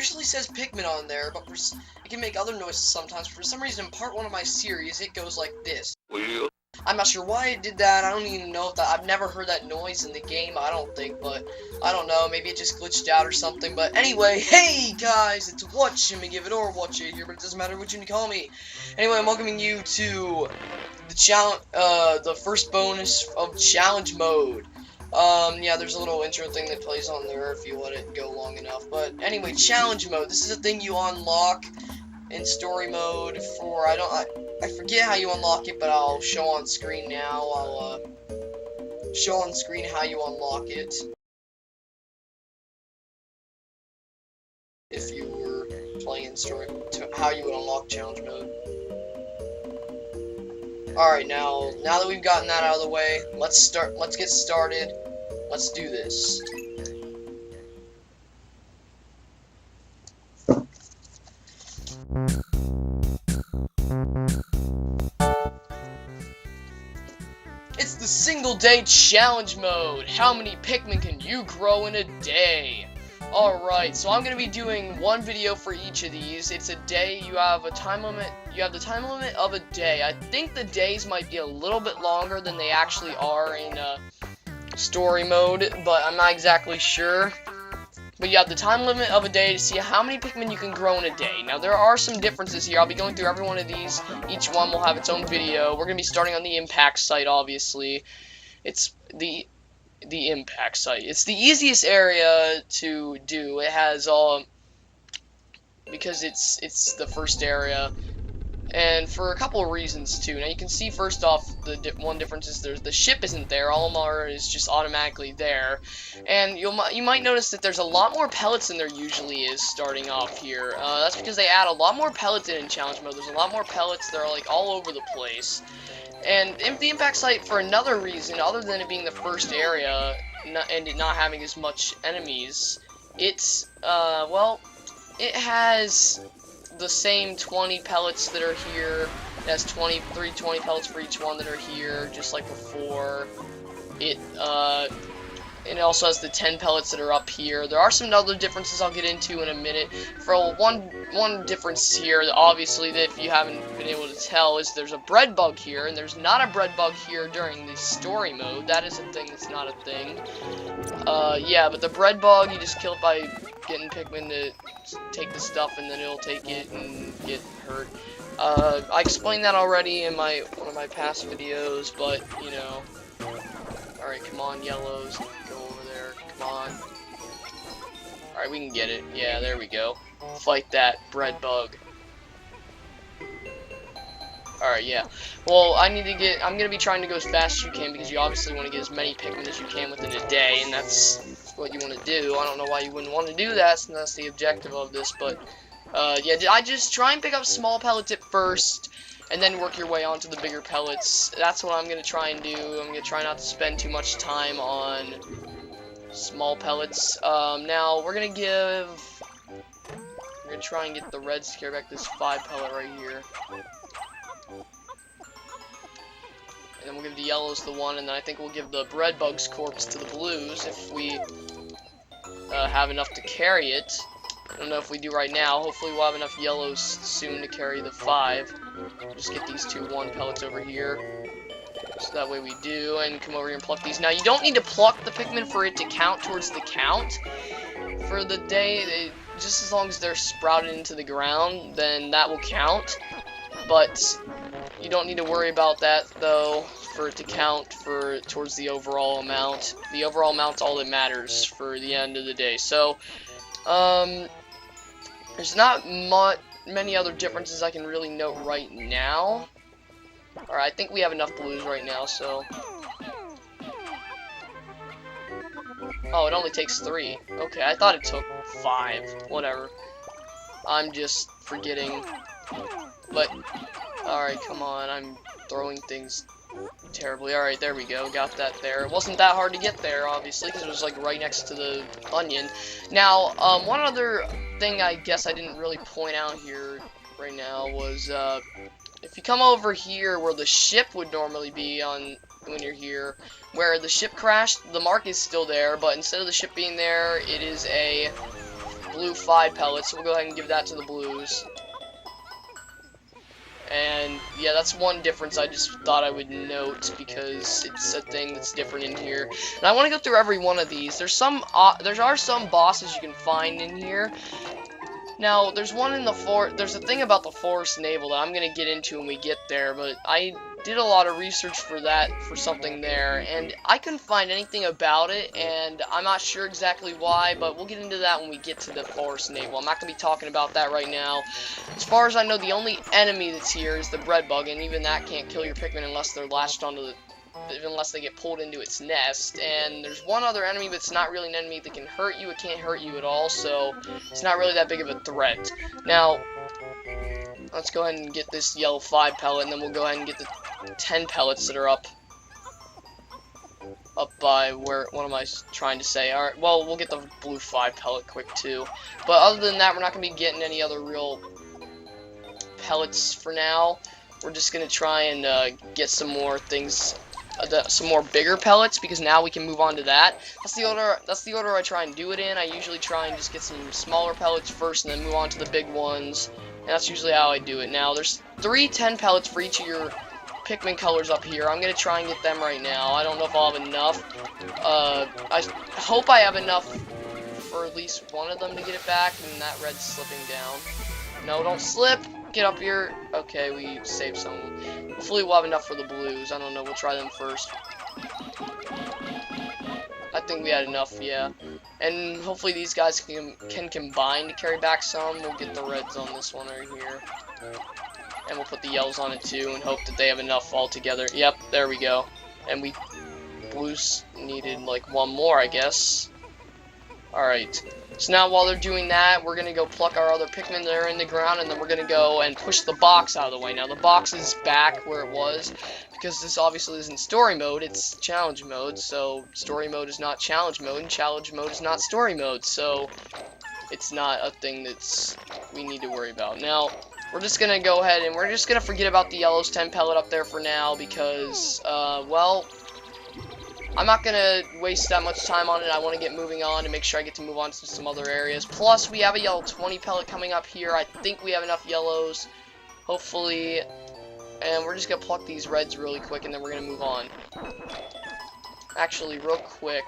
usually says Pikmin on there, but it can make other noises sometimes. For some reason, in part 1 of my series, it goes like this. I'm not sure why it did that. I don't even know if that. I've never heard that noise in the game, I don't think, but I don't know. Maybe it just glitched out or something. But anyway, hey guys, it's Whatjamagiveit or Whatcha here, but it doesn't matter what you call me. Anyway, I'm welcoming you to the challenge, the first bonus of challenge mode. Yeah, there's a little intro thing that plays on there if you let it go long enough. But anyway, challenge mode. This is a thing you unlock in story mode for, I forget how you unlock it, but I'll show on screen now. I'll, show on screen how you unlock it. If you were playing in story, how you would unlock challenge mode. Alright, now that we've gotten that out of the way, let's get started. Let's do this. It's the single day challenge mode. How many Pikmin can you grow in a day? Alright, so I'm going to be doing one video for each of these. It's a day. You have a time limit. You have the time limit of a day. I think the days might be a little bit longer than they actually are in story mode, but I'm not exactly sure. But you have the time limit of a day to see how many Pikmin you can grow in a day. Now, there are some differences here. I'll be going through every one of these. Each one will have its own video. We're going to be starting on the impact site, obviously. It's the impact site. It's the easiest area to do. It has because it's the first area, and for a couple of reasons too. Now you can see first off one difference is the ship isn't there. Olimar is just automatically there, and you might notice that there's a lot more pellets than there usually is starting off here. That's because they add a lot more pellets in challenge mode. There's a lot more pellets that are like all over the place. And in the impact site, for another reason, other than it being the first area and it not having as much enemies, it's, well, it has the same 20 pellets that are here. It has 20 pellets for each one that are here, just like before. And it also has the 10 pellets that are up here. There are some other differences I'll get into in a minute. For one difference here, obviously, that if you haven't been able to tell, is there's a bread bug here, and there's not a bread bug here during the story mode. That is a thing that's not a thing. Yeah, but the bread bug, you just kill it by getting Pikmin to take the stuff, and then it'll take it and get hurt. I explained that already in one of my past videos, but, you know. Alright, come on, yellows. Go over there. Come on. Alright, we can get it. Yeah, there we go. Fight that bread bug. Alright, yeah. Well, I'm gonna be trying to go as fast as you can, because you obviously want to get as many Pikmin as you can within a day, and that's what you want to do. I don't know why you wouldn't want to do that, since that's the objective of this, but, yeah, I just try and pick up small pellets at first, and then work your way onto the bigger pellets. That's what I'm going to try and do. I'm going to try not to spend too much time on small pellets. Now, we're going to try and get the reds to carry back this 5 pellet right here. And then we'll give the yellows the 1, and then I think we'll give the bread bug's corpse to the blues if we have enough to carry it. I don't know if we do right now. Hopefully we'll have enough yellows soon to carry the 5. Just get these 2 1 pellets over here. So that way we do. And come over here and pluck these. Now, you don't need to pluck the Pikmin for it to count towards the count. For the day, just as long as they're sprouted into the ground, then that will count. But you don't need to worry about that, though, for it to count towards the overall amount. The overall amount's all that matters for the end of the day. So, there's not many other differences I can really note right now. Alright, I think we have enough blues right now, so. Oh, it only takes 3. Okay, I thought it took 5. Whatever. I'm just forgetting. But, alright, come on. I'm throwing things terribly. Alright, there we go. Got that there. It wasn't that hard to get there, obviously, because it was, like, right next to the onion. Now, one other thing I guess I didn't really point out here right now was, if you come over here where the ship would normally be when you're here, where the ship crashed, the mark is still there, but instead of the ship being there, it is a blue 5 pellets, so we'll go ahead and give that to the blues. And yeah, that's one difference I just thought I would note because it's a thing that's different in here. And I want to go through every one of these. There are some bosses you can find in here. Now, there's one in the forest. There's a thing about the forest navel that I'm gonna get into when we get there, but I did a lot of research for that, for something there, and I couldn't find anything about it, and I'm not sure exactly why, but we'll get into that when we get to the forest navel. I'm not gonna be talking about that right now. As far as I know, the only enemy that's here is the bread bug, and even that can't kill your Pikmin unless they're latched onto the unless they get pulled into its nest. And there's one other enemy, but it's not really an enemy that can hurt you. It can't hurt you at all, so it's not really that big of a threat. Now, let's go ahead and get this yellow 5 pellet, and then we'll go ahead and get the 10 pellets that are up by where, what am I trying to say? Alright, well, we'll get the blue 5 pellet quick, too. But other than that, we're not going to be getting any other real pellets for now. We're just going to try and get some more things, some more bigger pellets, because now we can move on to that. That's the order I try and do it in. I usually try and just get some smaller pellets first, and then move on to the big ones. And that's usually how I do it. Now, there's 3 10 pellets for each of your Pikmin colors up here. I'm going to try and get them right now. I don't know if I'll have enough. I hope I have enough for at least one of them to get it back, and that red's slipping down. No, don't slip! Get up here. Okay, we saved some. Hopefully we'll have enough for the blues. I don't know, we'll try them first. I think we had enough, yeah. And hopefully these guys can combine to carry back some. We'll get the reds on this one right here. And we'll put the yellows on it too and hope that they have enough all together. Yep, there we go. And blues needed like one more, I guess. Alright. So now while they're doing that, we're going to go pluck our other Pikmin that are in the ground, and then we're going to go and push the box out of the way. Now the box is back where it was, because this obviously isn't story mode, it's challenge mode. So story mode is not challenge mode, and challenge mode is not story mode. So it's not a thing that's we need to worry about. Now, we're just going to go ahead and we're just going to forget about the yellows 10 pellet up there for now, because, well, I'm not going to waste that much time on it. I want to get moving on and make sure I get to move on to some other areas. Plus, we have a yellow 20 pellet coming up here. I think we have enough yellows, hopefully. And we're just going to pluck these reds really quick, and then we're going to move on. Actually, real quick,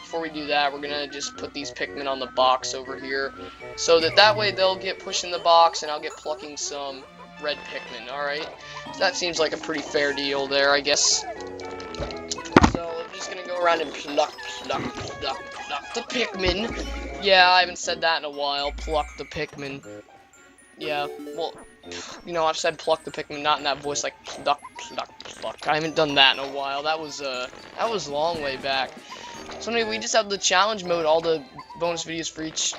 before we do that, we're going to just put these Pikmin on the box over here, so that way they'll get pushed in the box, and I'll get plucking some red Pikmin, alright? So that seems like a pretty fair deal there, I guess. Gonna go around and pluck the Pikmin. Yeah, I haven't said that in a while. Pluck the Pikmin. Yeah, well, you know, I've said pluck the Pikmin, not in that voice, like pluck. I haven't done that in a while. That was a long way back. So anyway, we just have the challenge mode, all the bonus videos for each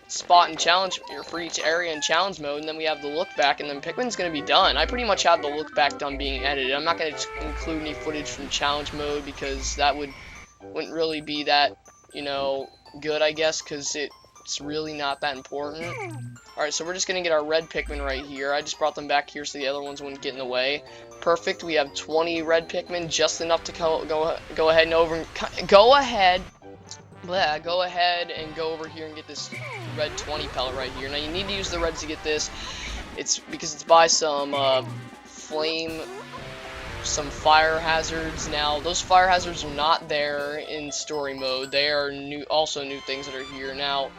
spot and challenge, or for each area in challenge mode, and then we have the look back, and then Pikmin's gonna be done. I pretty much have the look back done being edited. I'm not gonna include any footage from challenge mode because that wouldn't really be that, you know, good, I guess, because it's really not that important. Alright, so we're just gonna get our red Pikmin right here. I just brought them back here so the other ones wouldn't get in the way. Perfect. We have 20 red Pikmin, just enough to go ahead and go ahead and go over here and get this red 20 pellet right here. Now you need to use the reds to get this. It's because it's by some fire hazards. Now those fire hazards are not there in story mode. They are also new things that are here. Now,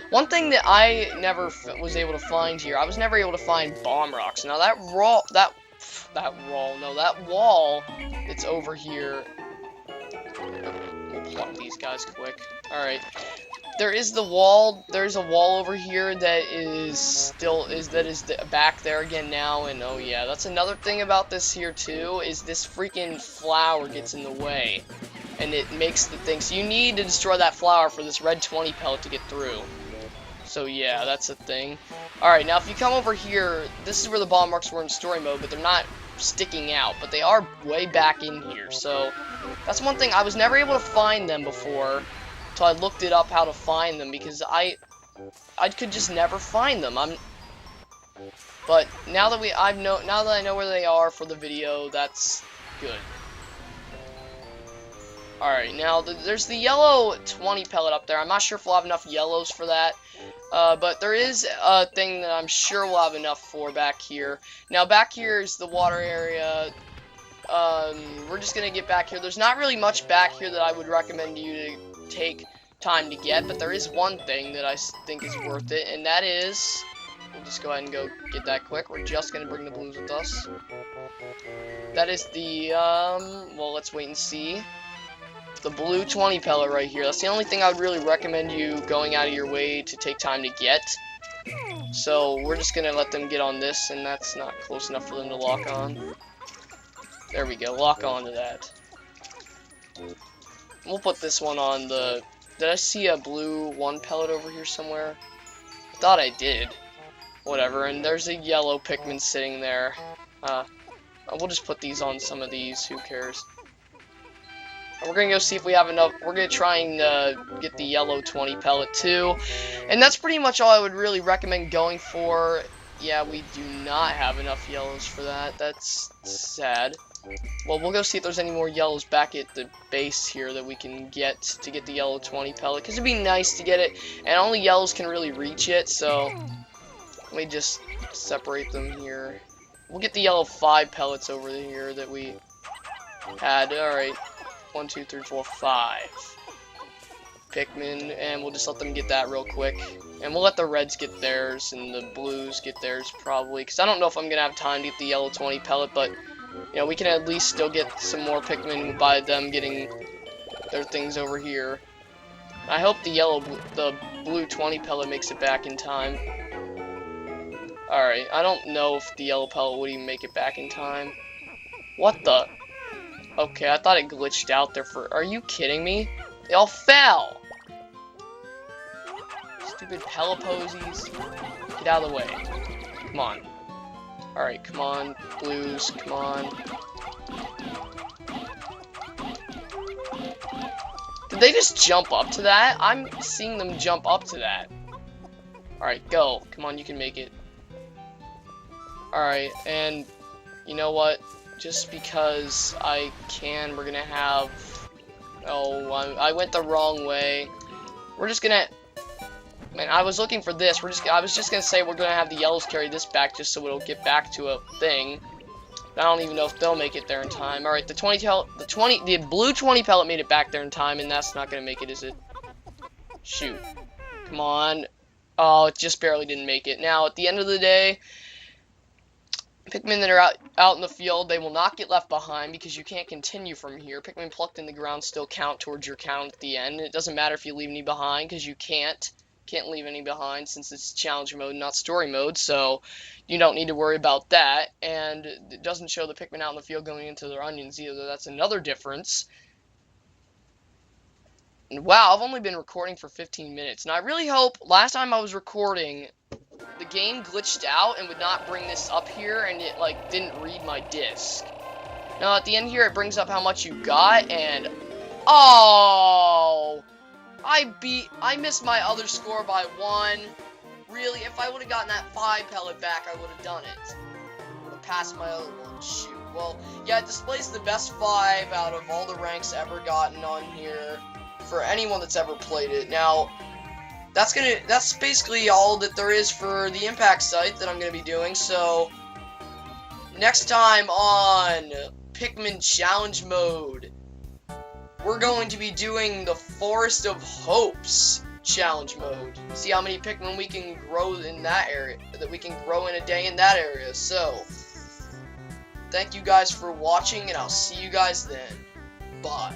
one thing that I never was able to find here, I was never able to find bomb rocks. Now that wall that's over here. We'll pluck these guys quick. Alright. There's a wall over here that is back there again now, and oh yeah, that's another thing about this here too, is this freaking flower gets in the way. And it makes the thing, so you need to destroy that flower for this red 20 pellet to get through. So yeah, that's a thing. Alright, now if you come over here, this is where the bomb marks were in story mode, but they're not sticking out, but they are way back in here. So that's one thing, I was never able to find them before, so I looked it up how to find them, because I could just never find them. But now that I know where they are for the video, that's good. Alright, now there's the yellow 20 pellet up there. I'm not sure if we'll have enough yellows for that. But there is a thing that I'm sure we'll have enough for back here. Now, back here is the water area. We're just gonna get back here. There's not really much back here that I would recommend you to take time to get, but there is one thing that I think is worth it, and that is... We'll just go ahead and go get that quick. We're just gonna bring the blues with us. That is the, well, let's wait and see. The blue 20 pellet right here. That's the only thing I would really recommend you going out of your way to take time to get. So we're just gonna let them get on this, and that's not close enough for them to lock on. There we go, lock on to that. We'll put this one on the... Did I see a blue 1 pellet over here somewhere? I thought I did. Whatever, and there's a yellow Pikmin sitting there. We'll just put these on some of these, who cares. And we're gonna go see if we have enough. We're gonna try and get the yellow 20 pellet too. And that's pretty much all I would really recommend going for. Yeah, we do not have enough yellows for that. That's sad. Well, we'll go see if there's any more yellows back at the base here that we can get to get the yellow 20 pellet. Because it'd be nice to get it, and only yellows can really reach it, so... Let me just separate them here. We'll get the yellow 5 pellets over here that we had. Alright. 1, 2, 3, 4, 5. Pikmin, and we'll just let them get that real quick. And we'll let the reds get theirs, and the blues get theirs probably. Because I don't know if I'm going to have time to get the yellow 20 pellet, but, you know, we can at least still get some more Pikmin by them getting their things over here. I hope the blue 20 pellet makes it back in time. Alright, I don't know if the yellow pellet would even make it back in time. What the? Okay, I thought it glitched out there for... Are you kidding me? They all fell! Stupid pellet posies. Get out of the way. Come on. Alright, come on. Blues, come on. Did they just jump up to that? I'm seeing them jump up to that. Alright, go. Come on, you can make it. Alright, and you know what? Just because I can, we're gonna have... Oh, I went the wrong way. We're just gonna... Man, I was looking for this. I was just gonna say we're gonna have the yellows carry this back just so it'll get back to a thing. I don't even know if they'll make it there in time. Alright, the blue 20 pellet made it back there in time, and that's not gonna make it, is it? Shoot. Come on. Oh, it just barely didn't make it. Now, at the end of the day... Pikmin that are out in the field, they will not get left behind because you can't continue from here. Pikmin plucked in the ground still count towards your count at the end. It doesn't matter if you leave any behind because you can't leave any behind since it's challenge mode, not story mode, so you don't need to worry about that. And it doesn't show the Pikmin out in the field going into their onions either. That's another difference. And wow, I've only been recording for 15 minutes. And I really hope, last time I was recording... The game glitched out and would not bring this up here, and it, like, didn't read my disc. Now, at the end here, it brings up how much you got, and... Oh! I missed my other score by 1. Really, if I would have gotten that 5 pellet back, I would have done it. I would have passed my other one. Shoot. Well, yeah, it displays the best 5 out of all the ranks ever gotten on here for anyone that's ever played it. Now... That's basically all that there is for the impact site that I'm gonna be doing, so next time on Pikmin Challenge Mode, we're going to be doing the Forest of Hopes Challenge Mode. See how many Pikmin we can grow in that area, that we can grow in a day in that area. So, thank you guys for watching, and I'll see you guys then. Bye.